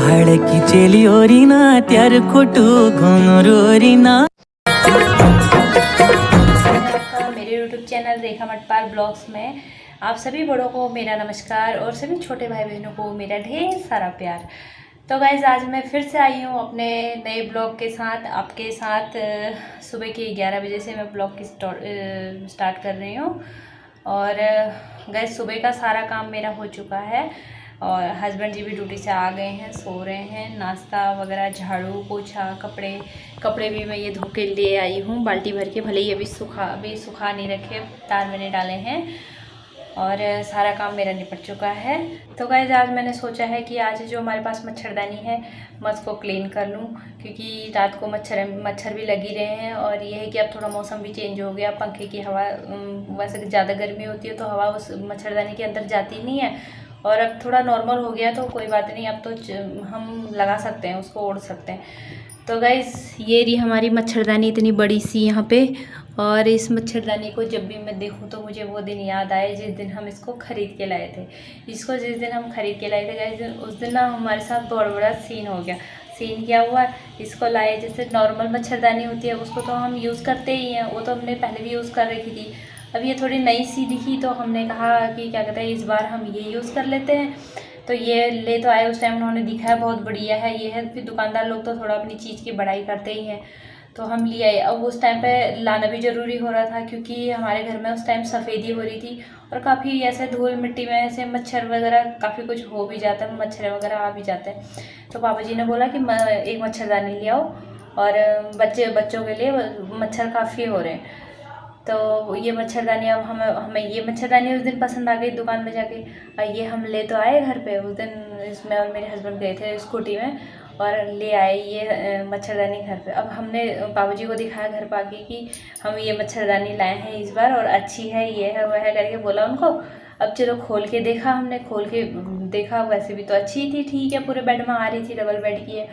पहाड़ की चेली ओरीना त्यार खोटू घुंगरोरीना। मेरे यूट्यूब चैनल रेखा मटपाल ब्लॉग्स में आप सभी बड़ों को मेरा नमस्कार और सभी छोटे भाई बहनों को मेरा ढेर सारा प्यार। तो गाइज़ आज मैं फिर से आई हूँ अपने नए ब्लॉग के साथ आपके साथ। सुबह के 11 बजे से मैं ब्लॉग की स्टार्ट कर रही हूँ। और गाइज़ सुबह का सारा काम मेरा हो चुका है और हस्बैंड जी भी ड्यूटी से आ गए हैं, सो रहे हैं। नाश्ता वगैरह, झाड़ू पोछा, कपड़े भी मैं ये धो के ले आई हूँ बाल्टी भर के। भले ही अभी सुखा नहीं रखे, तार मैंने डाले हैं और सारा काम मेरा निपट चुका है। तो गाइस आज मैंने सोचा है कि आज जो हमारे पास मच्छरदानी है मैं उसको क्लीन कर लूँ, क्योंकि रात को मच्छर भी लगी रहे हैं। और ये है कि अब थोड़ा मौसम भी चेंज हो गया, पंखे की हवा, वैसे ज़्यादा गर्मी होती है तो हवा उस मच्छरदानी के अंदर जाती नहीं है। और अब थोड़ा नॉर्मल हो गया तो कोई बात नहीं, अब तो हम लगा सकते हैं, उसको ओढ़ सकते हैं। तो गाइस ये रही हमारी मच्छरदानी इतनी बड़ी सी यहाँ पे। और इस मच्छरदानी को जब भी मैं देखूँ तो मुझे वो दिन याद आए जिस दिन हम इसको ख़रीद के लाए थे। जिस दिन हम ख़रीद के लाए थे गाइस, उस दिन ना हमारे साथ बहुत बड़ा सीन हो गया। सीन क्या हुआ, इसको लाए, जैसे नॉर्मल मच्छरदानी होती है उसको तो हम यूज़ करते ही हैं, वो तो हमने पहले भी यूज़ कर रखी थी। अब ये थोड़ी नई सी दिखी तो हमने कहा कि क्या कहते हैं इस बार हम ये यूज़ कर लेते हैं। तो ये ले तो आए, उस टाइम उन्होंने दिखा है बहुत बढ़िया है ये है। फिर दुकानदार लोग तो थोड़ा अपनी चीज़ की बड़ाई करते ही हैं, तो हम ले आए। अब उस टाइम पे लाना भी ज़रूरी हो रहा था क्योंकि हमारे घर में उस टाइम सफ़ेदी हो रही थी और काफ़ी ऐसे धूल मिट्टी में ऐसे मच्छर वगैरह काफ़ी कुछ हो भी जाता है, मच्छर वगैरह आ भी जाते हैं। तो पापा जी ने बोला कि एक मच्छरदानी ले आओ, और बच्चों के लिए मच्छर काफ़ी हो रहे हैं। तो ये मच्छरदानी अब हमें ये मच्छरदानी उस दिन पसंद आ गई दुकान में जाके, और ये हम ले तो आए घर पे। उस दिन इसमें और मेरे हस्बैंड गए थे स्कूटी में और ले आए ये मच्छरदानी घर पे। अब हमने बाबू जी को दिखाया घर पे आके कि हम ये मच्छरदानी लाए हैं इस बार और अच्छी है, ये है वह है करके बोला उनको। अब चलो खोल के देखा, हमने खोल के देखा, वैसे भी तो अच्छी थी, ठीक है, पूरे बेड में आ रही थी, डबल बेड की है,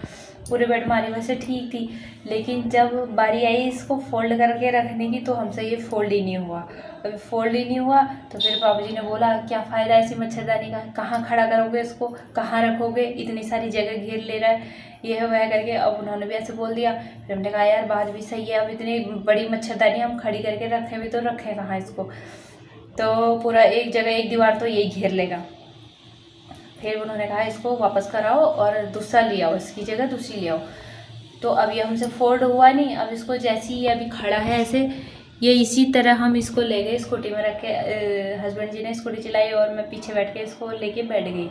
पूरे बेड में आ रही, वैसे ठीक थी। लेकिन जब बारी आई इसको फोल्ड करके रखने की तो हमसे ये फोल्ड ही नहीं हुआ। अभी फोल्ड ही नहीं हुआ तो फिर बाबू जी ने बोला क्या फ़ायदा ऐसी मच्छरदानी का, कहाँ खड़ा करोगे इसको, कहाँ रखोगे, इतनी सारी जगह घेर ले रहा है, ये है वह करके। अब उन्होंने भी ऐसे बोल दिया। फिर हमने कहा यार बात भी सही है, अब इतनी बड़ी मच्छरदानी हम खड़ी करके रखें भी तो रखें कहाँ इसको, तो पूरा एक जगह एक दीवार तो यही घेर लेगा। फिर उन्होंने कहा इसको वापस कराओ और दूसरा ले आओ, इसकी जगह दूसरी ले आओ। तो अब ये हमसे फोल्ड हुआ नहीं। अब इसको जैसे ही अभी खड़ा है ऐसे, ये इसी तरह हम इसको ले गए स्कूटी में रख के। हस्बैंड जी ने स्कूटी चलाई और मैं पीछे बैठ के इसको लेके बैठ गई।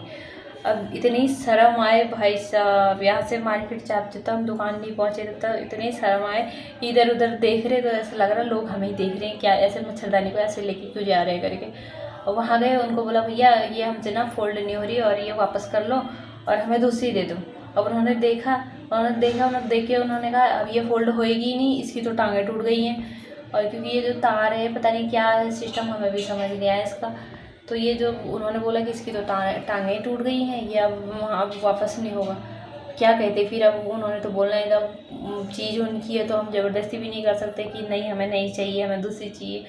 अब इतनी शर्म आए भाई साहब, यहाँ से मार्केट जाते तो हम दुकान नहीं पहुँचे तो इतनी शर्म आए। इधर उधर देख रहे तो ऐसा लग रहा लोग हमें ही देख रहे हैं, क्या ऐसे मच्छरदानी को ऐसे लेके क्यों जा रहे हैं करके। और वहाँ गए, उनको बोला भैया ये हमसे ना फोल्ड नहीं हो रही और ये वापस कर लो और हमें दूसरी दे दो। अब उन्होंने देखा, उन्होंने देख के उन्होंने कहा अब ये फोल्ड होएगी नहीं, इसकी तो टांगें टूट गई हैं। और क्योंकि ये जो तार है पता नहीं क्या सिस्टम, हमें भी समझ नहीं आया इसका। तो ये जो उन्होंने बोला कि इसकी तो टांगें टूट गई हैं, ये अब वापस नहीं होगा। क्या कहते फिर, अब उन्होंने तो बोलना है, जब चीज़ उनकी है तो हम ज़बरदस्ती भी नहीं कर सकते कि नहीं हमें नहीं चाहिए, हमें दूसरी चाहिए।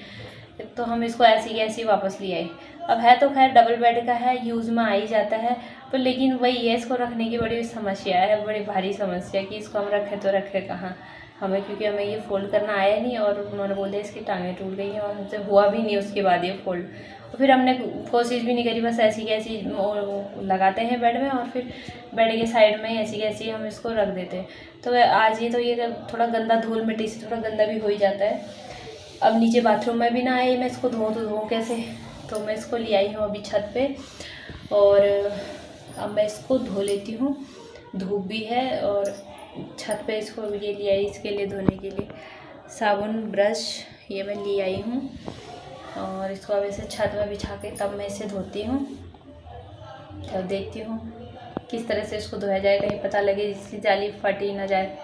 तो हम इसको ऐसी की ऐसी वापस ले आए। अब है तो खैर डबल बेड का है, यूज़ में आ ही जाता है, पर लेकिन वही है इसको रखने की बड़ी समस्या है, बड़ी भारी समस्या कि इसको हम रखें तो रखें कहाँ हमें, क्योंकि हमें ये फोल्ड करना आया नहीं। और उन्होंने बोल दिया इसकी टांगें टूट गई हैं और हमसे हुआ भी नहीं उसके बाद ये फोल्ड। और फिर हमने कोशिश भी नहीं करी, बस ऐसी कैसी लगाते हैं बेड में और फिर बेड के साइड में ऐसी कैसी हम इसको रख देते हैं। तो आज ये थोड़ा गंदा, धूल मिट्टी से थोड़ा गंदा भी हो ही जाता है। अब नीचे बाथरूम में भी ना आए, मैं इसको धोऊँ कैसे, तो मैं इसको ले आई हूँ अभी छत पे और अब मैं इसको धो लेती हूँ। धूप भी है और छत पे इसको ये ले आई इसके लिए धोने के लिए। साबुन, ब्रश ये मैं ले आई हूँ और इसको अब ऐसे छत में बिछा के तब मैं इसे धोती हूँ। तब देखती हूँ किस तरह से इसको धोया जाए, कहीं पता लगे इसकी जाली फटी ना जाए।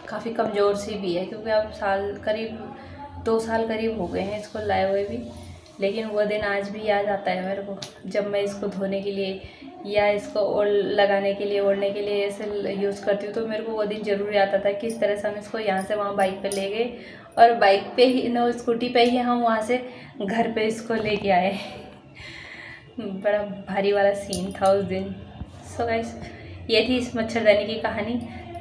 काफ़ी कमज़ोर सी भी है क्योंकि अब करीब 2 साल करीब हो गए हैं इसको लाए हुए भी। लेकिन वो दिन आज भी याद आता है मेरे को, जब मैं इसको धोने के लिए या इसको लगाने के लिए, ओढ़ने के लिए ऐसे यूज़ करती हूँ, तो मेरे को वो दिन ज़रूर याद आता है किस तरह से हम इसको यहाँ से वहाँ बाइक पे ले गए और बाइक पे ही नो स्कूटी पे ही हम वहाँ से घर पे इसको लेके आए। बड़ा भारी वाला सीन था उस दिन। सो गाइस ये थी इस मच्छरदानी की कहानी।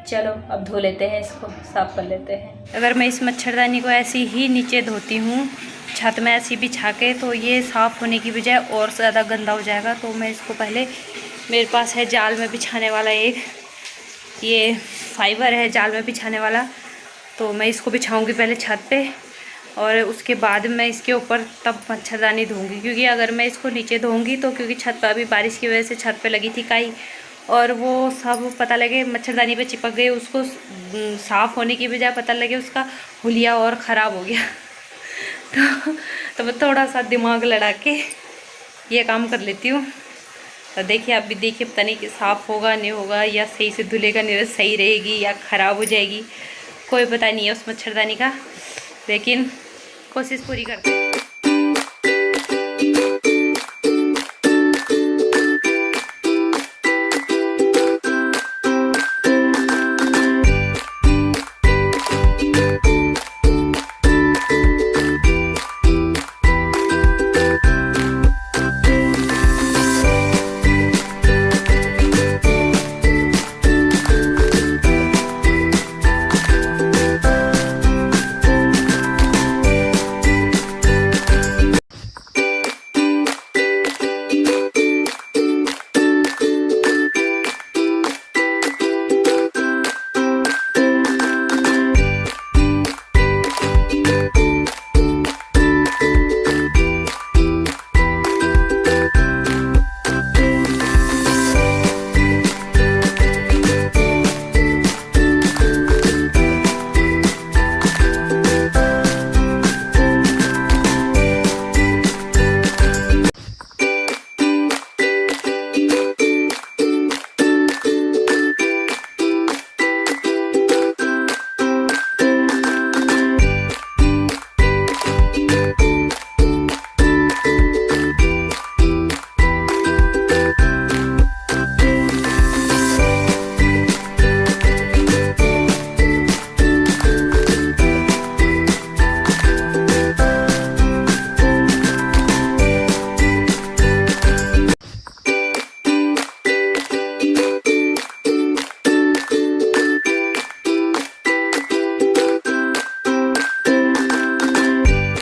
चलो अब धो लेते हैं, इसको साफ कर लेते हैं। अगर मैं इस मच्छरदानी को ऐसी ही नीचे धोती हूँ छत में ऐसी बिछा के, तो ये साफ़ होने की बजाय और ज़्यादा गंदा हो जाएगा। तो मैं इसको पहले, मेरे पास है जाल में बिछाने वाला एक ये फाइबर है जाल में बिछाने वाला, तो मैं इसको बिछाऊंगी पहले छत पे और उसके बाद मैं इसके ऊपर तब मच्छरदानी धोऊंगी। क्योंकि अगर मैं इसको नीचे धोऊंगी तो क्योंकि छत पर अभी बारिश की वजह से छत पे लगी थी काई, और वो सब पता लगे मच्छरदानी पे चिपक गए, उसको साफ़ होने की बजाय पता लगे उसका हुलिया और ख़राब हो गया। तो मैं थोड़ा सा दिमाग लड़ा के ये काम कर लेती हूँ। तो देखिए आप भी देखिए, पता नहीं कि साफ़ होगा नहीं होगा, या सही से धुलेगा नहीं, सही रहेगी या ख़राब हो जाएगी, कोई पता नहीं है उस मच्छरदानी का, लेकिन कोशिश पूरी करते हैं।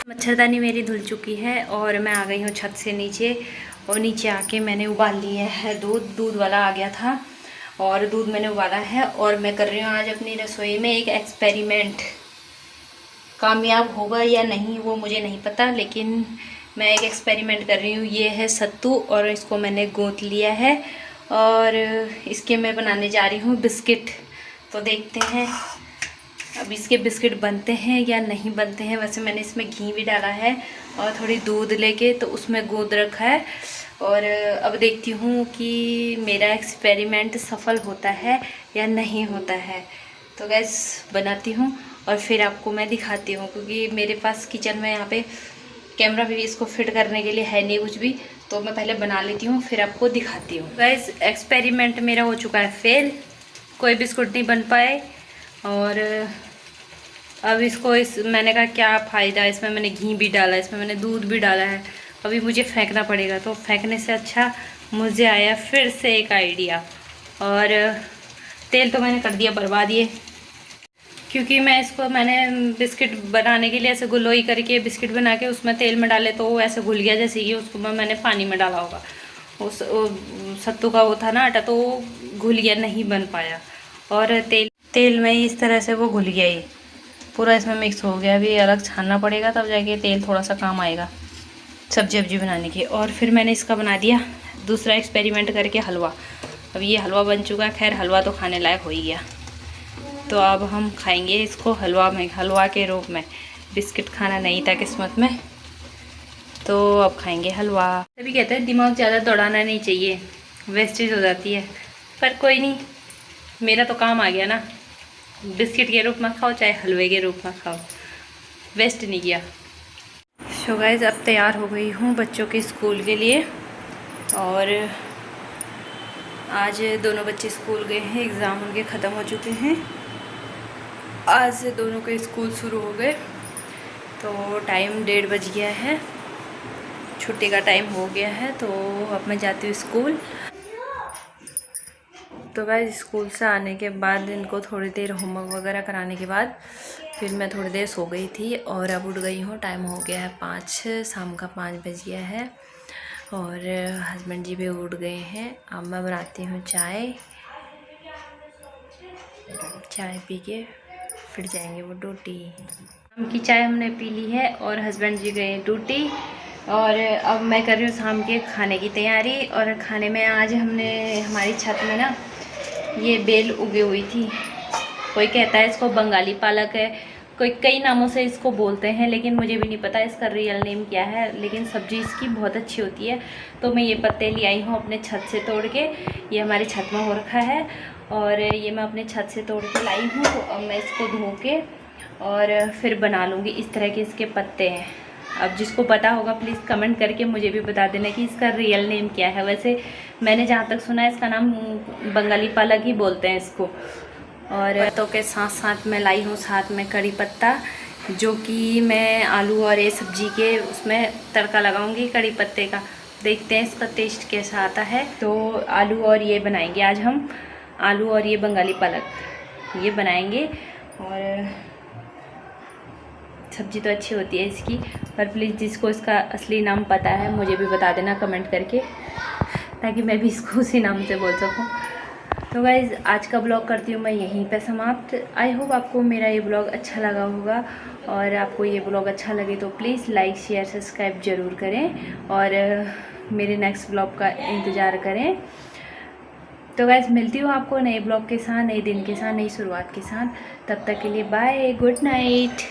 मच्छरदानी मेरी धुल चुकी है और मैं आ गई हूँ छत से नीचे, और नीचे आके मैंने उबाल लिया है दूध वाला आ गया था और दूध मैंने उबाला है। और मैं कर रही हूँ आज अपनी रसोई में एक एक्सपेरिमेंट। कामयाब होगा या नहीं वो मुझे नहीं पता, लेकिन मैं एक एक्सपेरिमेंट कर रही हूँ। ये है सत्तू और इसको मैंने गूंथ लिया है और इसके मैं बनाने जा रही हूँ बिस्किट। तो देखते हैं अब इसके बिस्किट बनते हैं या नहीं बनते हैं। वैसे मैंने इसमें घी भी डाला है और थोड़ी दूध लेके तो उसमें गूंद रखा है, और अब देखती हूँ कि मेरा एक्सपेरिमेंट सफल होता है या नहीं होता है। तो गैस बनाती हूँ और फिर आपको मैं दिखाती हूँ, क्योंकि मेरे पास किचन में यहाँ पे कैमरा भी इसको फिट करने के लिए है नहीं कुछ भी, तो मैं पहले बना लेती हूँ फिर आपको दिखाती हूँ। गैस एक्सपेरिमेंट मेरा हो चुका है फेल, कोई बिस्कुट नहीं बन पाए। और अब इसको मैंने कहा क्या फ़ायदा, इसमें मैंने घी भी डाला, इसमें मैंने दूध भी डाला है, अभी मुझे फेंकना पड़ेगा। तो फेंकने से अच्छा मुझे आया फिर से एक आइडिया, और तेल तो मैंने कर दिया बर्बाद ये, क्योंकि मैंने बिस्किट बनाने के लिए ऐसे गुलोई करके बिस्किट बना के उसमें तेल में डाले तो वो ऐसे घुल गया, जैसे कि उसको मैंने पानी में डाला होगा। उस सत्तू का वो था ना आटा, तो वो घुल गया, नहीं बन पाया। और तेल में ही इस तरह से वो घुल गया, ही पूरा इसमें मिक्स हो गया। अभी अलग छानना पड़ेगा तब जाके तेल थोड़ा सा काम आएगा सब्जी बनाने की। और फिर मैंने इसका बना दिया दूसरा एक्सपेरिमेंट करके हलवा। अब ये हलवा बन चुका, खैर हलवा तो खाने लायक हो ही गया। तो अब हम खाएंगे इसको हलवा के रूप में। बिस्किट खाना नहीं था किस्मत में, तो अब खाएंगे हलवा। तभी कहते हैं दिमाग ज़्यादा दौड़ाना नहीं चाहिए, वेस्टेज हो जाती है, पर कोई नहीं, मेरा तो काम आ गया ना। बिस्किट के रूप में खाओ चाहे हलवे के रूप में खाओ, वेस्ट नहीं किया। सो गाइस अब तैयार हो गई हूँ बच्चों के स्कूल के लिए, और आज दोनों बच्चे स्कूल गए हैं, एग्ज़ाम उनके ख़त्म हो चुके हैं। आज से दोनों के स्कूल शुरू हो गए, तो टाइम 1:30 बज गया है, छुट्टी का टाइम हो गया है। तो अब मैं जाती हूँ स्कूल। तो गाइस स्कूल से आने के बाद इनको थोड़ी देर होमवर्क वगैरह कराने के बाद फिर मैं थोड़ी देर सो गई थी और अब उठ गई हूँ। टाइम हो गया है 5, शाम का 5 बज गया है और हस्बैंड जी भी उठ गए हैं। अब मैं बनाती हूँ चाय पी के फिर जाएंगे वो ड्यूटी। शाम की चाय हमने पी ली है और हस्बैंड जी गए ड्यूटी और अब मैं कर रही हूँ शाम के खाने की तैयारी। और खाने में आज हमने हमारी छत में ना ये बेल उगी हुई थी। कोई कहता है इसको बंगाली पालक है, कोई कई नामों से इसको बोलते हैं, लेकिन मुझे भी नहीं पता इसका रियल नेम क्या है। लेकिन सब्ज़ी इसकी बहुत अच्छी होती है। तो मैं ये पत्ते ले आई हूँ अपने छत से तोड़ के। ये हमारी छत में हो रखा है और ये मैं अपने छत से तोड़ के लाई हूँ। तो अब मैं इसको धो के और फिर बना लूँगी। इस तरह के इसके पत्ते हैं। अब जिसको पता होगा प्लीज़ कमेंट करके मुझे भी बता देना कि इसका रियल नेम क्या है। वैसे मैंने जहाँ तक सुना है इसका नाम बंगाली पालक ही बोलते हैं इसको। और पत्तों के साथ साथ मैं लाई हूँ साथ में कड़ी पत्ता, जो कि मैं आलू और ये सब्जी के उसमें तड़का लगाऊंगी कड़ी पत्ते का। देखते हैं इसका टेस्ट कैसा आता है। तो आलू और ये बनाएंगे आज हम, आलू और ये बंगाली पालक ये बनाएंगे। और सब्ज़ी तो अच्छी होती है इसकी, पर प्लीज़ जिसको इसका असली नाम पता है मुझे भी बता देना कमेंट करके, ताकि मैं भी इसको उसी नाम से बोल सकूं। तो गाइज़ आज का ब्लॉग करती हूँ मैं यहीं पे समाप्त। आई होप आपको मेरा ये ब्लॉग अच्छा लगा होगा और आपको ये ब्लॉग अच्छा लगे तो प्लीज़ लाइक शेयर सब्सक्राइब ज़रूर करें और मेरे नेक्स्ट ब्लॉग का इंतज़ार करें। तो गाइज़ मिलती हूँ आपको नए ब्लॉग के साथ, नए दिन के साथ, नई शुरुआत के साथ। तब तक के लिए बाय, गुड नाइट।